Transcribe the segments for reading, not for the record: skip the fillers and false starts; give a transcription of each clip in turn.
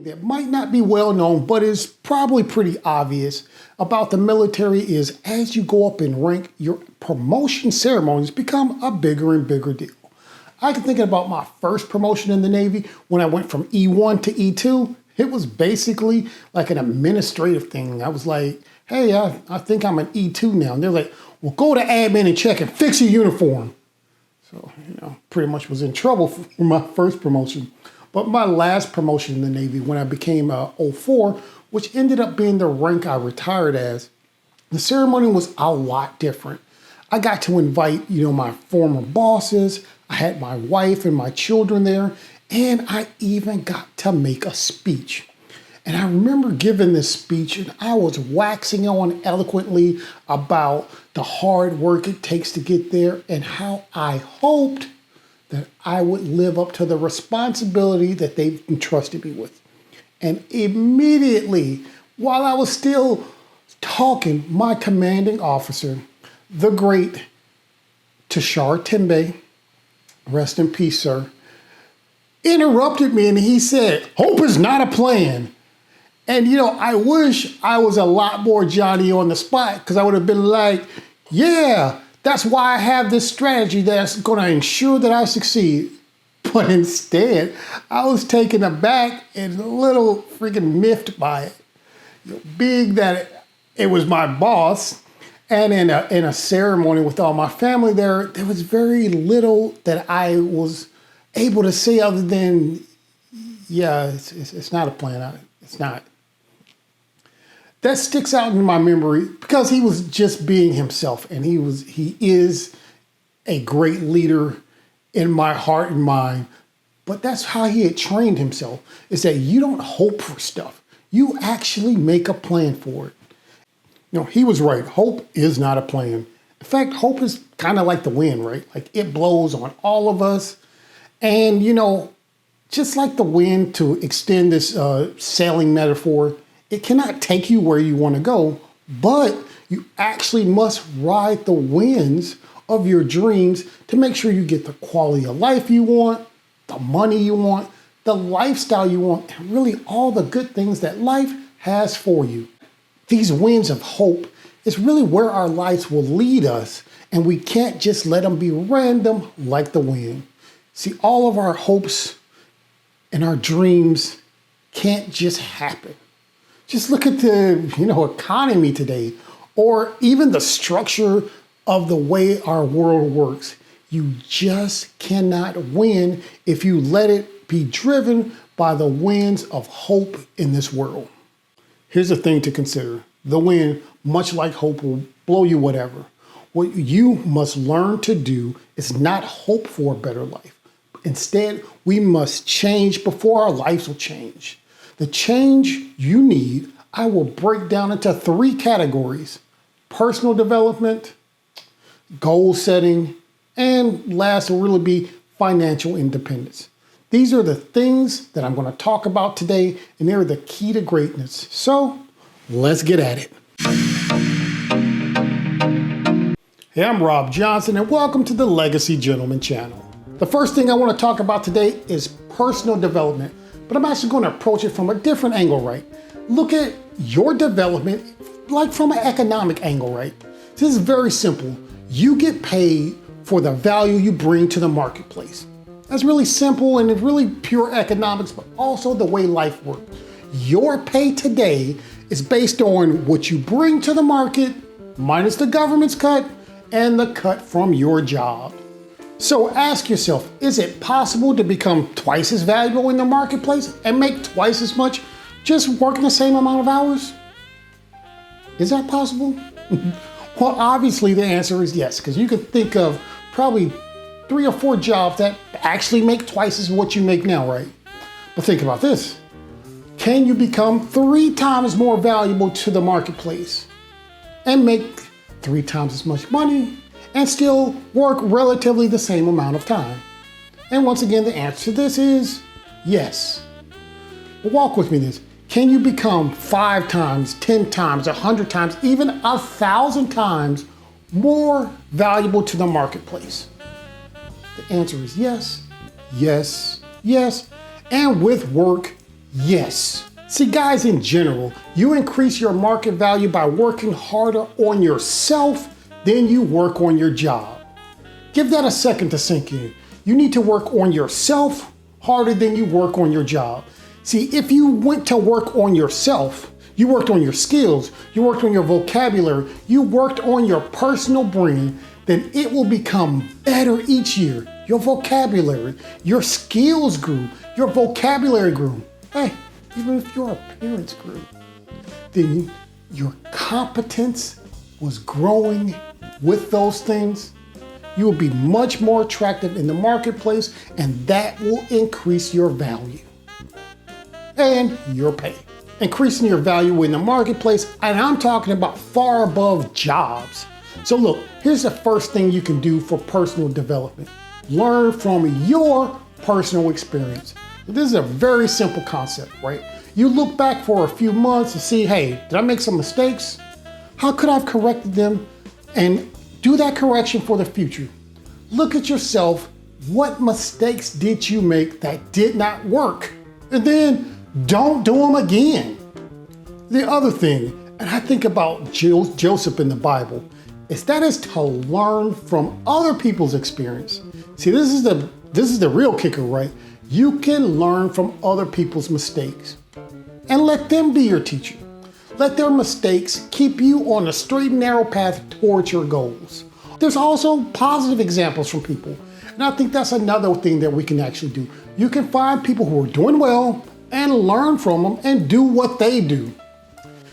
that might not be well known, but is probably pretty obvious about the military is as you go up in rank, your promotion ceremonies become a bigger and bigger deal. I can think about my first promotion in the Navy when I went from E1 to E2. It was basically like an administrative thing. I was like, hey, I think I'm an E2 now. And they're like, well, go to admin and check and fix your uniform. So, pretty much was in trouble for my first promotion. But my last promotion in the Navy, when I became a 04, which ended up being the rank I retired as, the ceremony was a lot different. I got to invite, my former bosses. I had my wife and my children there, and I even got to make a speech. And I remember giving this speech, and I was waxing on eloquently about the hard work it takes to get there and how I hoped that I would live up to the responsibility that they've entrusted me with. And immediately, while I was still talking, my commanding officer, the great Tushar Tembe, rest in peace, sir, interrupted me and he said, "Hope is not a plan." And I wish I was a lot more Johnny on the spot, because I would have been like, yeah, that's why I have this strategy that's going to ensure that I succeed. But instead, I was taken aback and a little freaking miffed by it. Being that it was my boss, and in a ceremony with all my family there was very little that I was able to say other than, yeah, it's not a plan. It's not. That sticks out in my memory because he was just being himself, and he is a great leader in my heart and mind. But that's how he had trained himself, is that you don't hope for stuff. You actually make a plan for it. He was right. Hope is not a plan. In fact, hope is kind of like the wind, right? Like it blows on all of us. And, just like the wind, to extend this sailing metaphor, it cannot take you where you want to go, but you actually must ride the winds of your dreams to make sure you get the quality of life you want, the money you want, the lifestyle you want, and really all the good things that life has for you. These winds of hope is really where our lives will lead us, and we can't just let them be random like the wind. See, all of our hopes and our dreams can't just happen. Just look at the, economy today, or even the structure of the way our world works. You just cannot win if you let it be driven by the winds of hope in this world. Here's the thing to consider. The wind, much like hope, will blow you whatever. What you must learn to do is not hope for a better life. Instead, we must change before our lives will change. The change you need, I will break down into 3 categories: personal development, goal setting, and last will really be financial independence. These are the things that I'm going to talk about today, and they're the key to greatness. So let's get at it. Hey, I'm Rob Johnson, and welcome to the Legacy Gentleman channel. The first thing I want to talk about today is personal development, but I'm actually going to approach it from a different angle, right? Look at your development like from an economic angle, right? This is very simple. You get paid for the value you bring to the marketplace. That's really simple and it's really pure economics, but also the way life works. Your pay today is based on what you bring to the market, minus the government's cut and the cut from your job. So ask yourself, is it possible to become twice as valuable in the marketplace and make twice as much just working the same amount of hours? Is that possible? Well, obviously the answer is yes, because you could think of probably 3 or 4 jobs that actually make twice as what you make now, right? But think about this. Can you become 3 times more valuable to the marketplace and make 3 times as much money and still work relatively the same amount of time? And once again, the answer to this is yes. But walk with me this. Can you become 5 times, 10 times, 100 times, even 1,000 times more valuable to the marketplace? The answer is yes, yes, yes. And with work, Yes. See, guys, in general, you increase your market value by working harder on yourself than you work on your job. Give that a second to sink in. You need to work on yourself harder than you work on your job. See, if you went to work on yourself, you worked on your skills, you worked on your vocabulary, you worked on your personal brand, then it will become better each year. Your vocabulary, your skills grew, your vocabulary grew. Hey, even if your appearance grew, then your competence was growing with those things. You will be much more attractive in the marketplace, and that will increase your value and your pay. Increasing your value in the marketplace, and I'm talking about far above jobs. So look, here's the first thing you can do for personal development. Learn from your personal experience. This is a very simple concept, right? You look back for a few months and see, hey, did I make some mistakes? How could I have corrected them? And do that correction for the future. Look at yourself. What mistakes did you make that did not work? And then don't do them again. The other thing, and I think about Joseph in the Bible, is to learn from other people's experience. See, this is the real kicker, right? You can learn from other people's mistakes and let them be your teacher. Let their mistakes keep you on a straight and narrow path towards your goals. There's also positive examples from people. And I think that's another thing that we can actually do. You can find people who are doing well and learn from them and do what they do.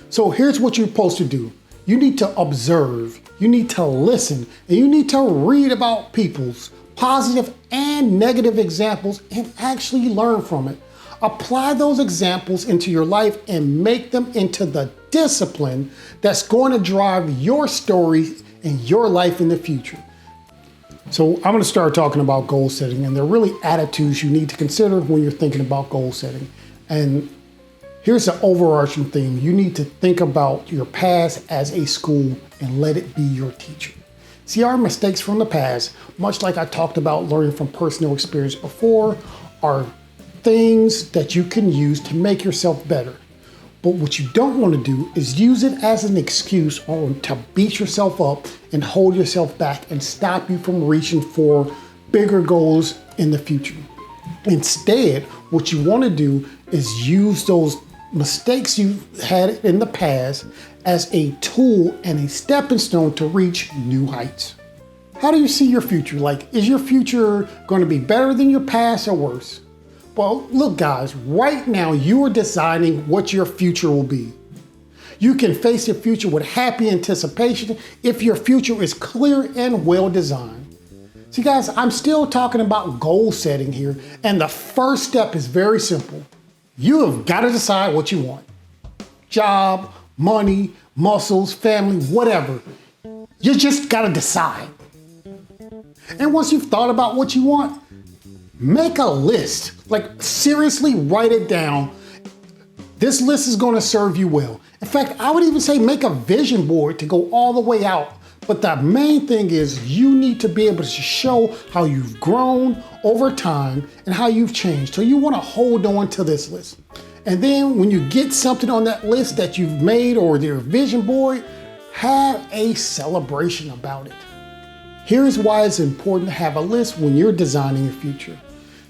So here's what you're supposed to do. You need to observe, you need to listen, and you need to read about people's positive and negative examples and actually learn from it. Apply those examples into your life and make them into the discipline that's going to drive your story and your life in the future. So I'm going to start talking about goal setting, and there are really attitudes you need to consider when you're thinking about goal setting. And here's the overarching theme. You need to think about your past as a school and let it be your teacher. See, our mistakes from the past, much like I talked about learning from personal experience before, are things that you can use to make yourself better. But what you don't want to do is use it as an excuse or to beat yourself up and hold yourself back and stop you from reaching for bigger goals in the future. Instead, what you want to do is use those mistakes you had in the past as a tool and a stepping stone to reach new heights. How do you see your future? Like, is your future going to be better than your past or worse? Well, look, guys, right now you are designing what your future will be. You can face your future with happy anticipation if your future is clear and well designed. See, guys, I'm still talking about goal setting here, and the first step is very simple. You have got to decide what you want. Job, money, muscles, family, whatever. You just got to decide. And once you've thought about what you want, make a list. Like, seriously, write it down. This list is going to serve you well. In fact, I would even say make a vision board to go all the way out. But the main thing is you need to be able to show how you've grown over time and how you've changed. So you want to hold on to this list. And then when you get something on that list that you've made or your vision board, have a celebration about it. Here's why it's important to have a list when you're designing your future.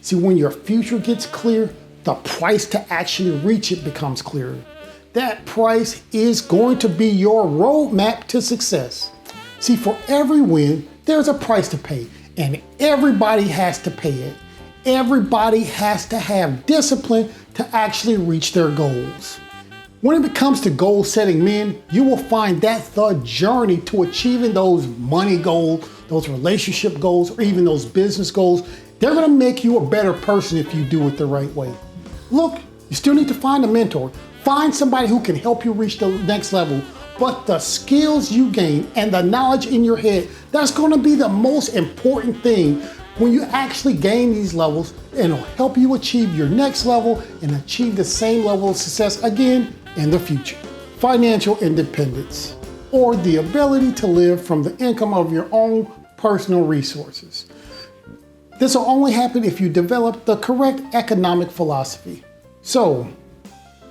See, when your future gets clear, the price to actually reach it becomes clearer. That price is going to be your roadmap to success. See, for every win, there's a price to pay, and everybody has to pay it. Everybody has to have discipline to actually reach their goals. When it comes to goal setting men, you will find that the journey to achieving those money goals, those relationship goals, or even those business goals, they're gonna make you a better person if you do it the right way. Look, you still need to find a mentor. Find somebody who can help you reach the next level. But the skills you gain and the knowledge in your head, that's gonna be the most important thing when you actually gain these levels, and it'll help you achieve your next level and achieve the same level of success again in the future. Financial independence, or the ability to live from the income of your own personal resources. This will only happen if you develop the correct economic philosophy. So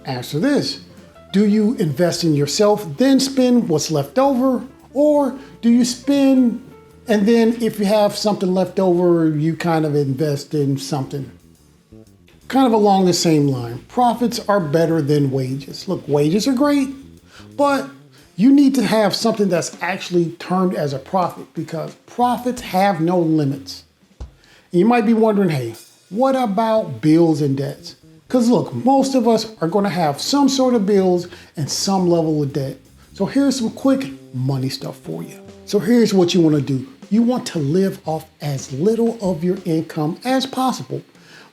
answer this. Do you invest in yourself, then spend what's left over? Or do you spend and then if you have something left over, you kind of invest in something? Kind of along the same line. Profits are better than wages. Look, wages are great, but you need to have something that's actually termed as a profit because profits have no limits. And you might be wondering, hey, what about bills and debts? Because look, most of us are going to have some sort of bills and some level of debt. So here's some quick money stuff for you. So here's what you want to do. You want to live off as little of your income as possible.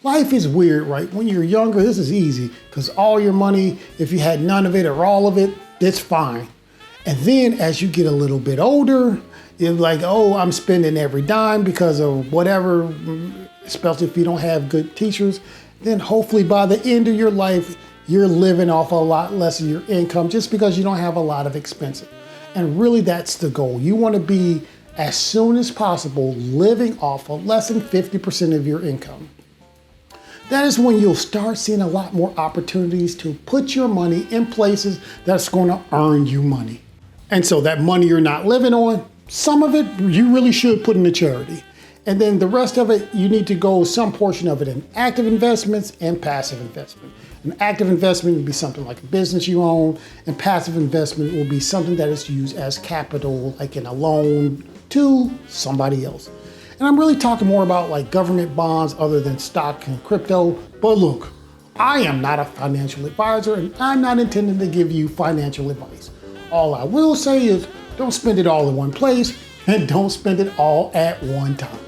Life is weird, right? When you're younger, this is easy because all your money, if you had none of it or all of it, it's fine. And then as you get a little bit older, you're like, oh, I'm spending every dime because of whatever, especially if you don't have good teachers. Then hopefully by the end of your life, you're living off a lot less of your income just because you don't have a lot of expenses. And really that's the goal. You want to be, as soon as possible, living off of less than 50% of your income. That is when you'll start seeing a lot more opportunities to put your money in places that's going to earn you money. And so that money you're not living on, some of it you really should put into charity. And then the rest of it, you need to go some portion of it in active investments and passive investment. An active investment would be something like a business you own, and passive investment will be something that is used as capital, like in a loan to somebody else. And I'm really talking more about like government bonds other than stock and crypto. But look, I am not a financial advisor and I'm not intending to give you financial advice. All I will say is don't spend it all in one place and don't spend it all at one time.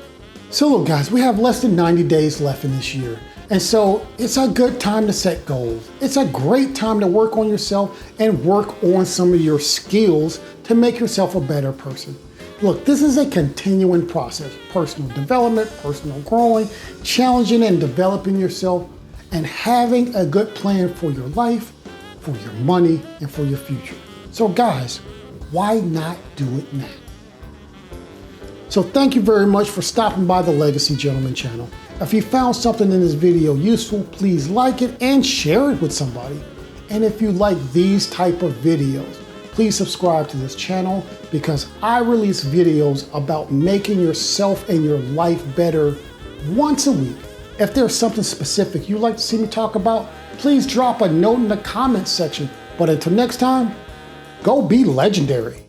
So look guys, we have less than 90 days left in this year. And so it's a good time to set goals. It's a great time to work on yourself and work on some of your skills to make yourself a better person. Look, this is a continuing process. Personal development, personal growing, challenging and developing yourself, and having a good plan for your life, for your money, and for your future. So guys, why not do it now? So thank you very much for stopping by the Legacy Gentleman channel. If you found something in this video useful, please like it and share it with somebody. And if you like these type of videos, please subscribe to this channel because I release videos about making yourself and your life better once a week. If there's something specific you'd like to see me talk about, please drop a note in the comments section. But until next time, go be legendary.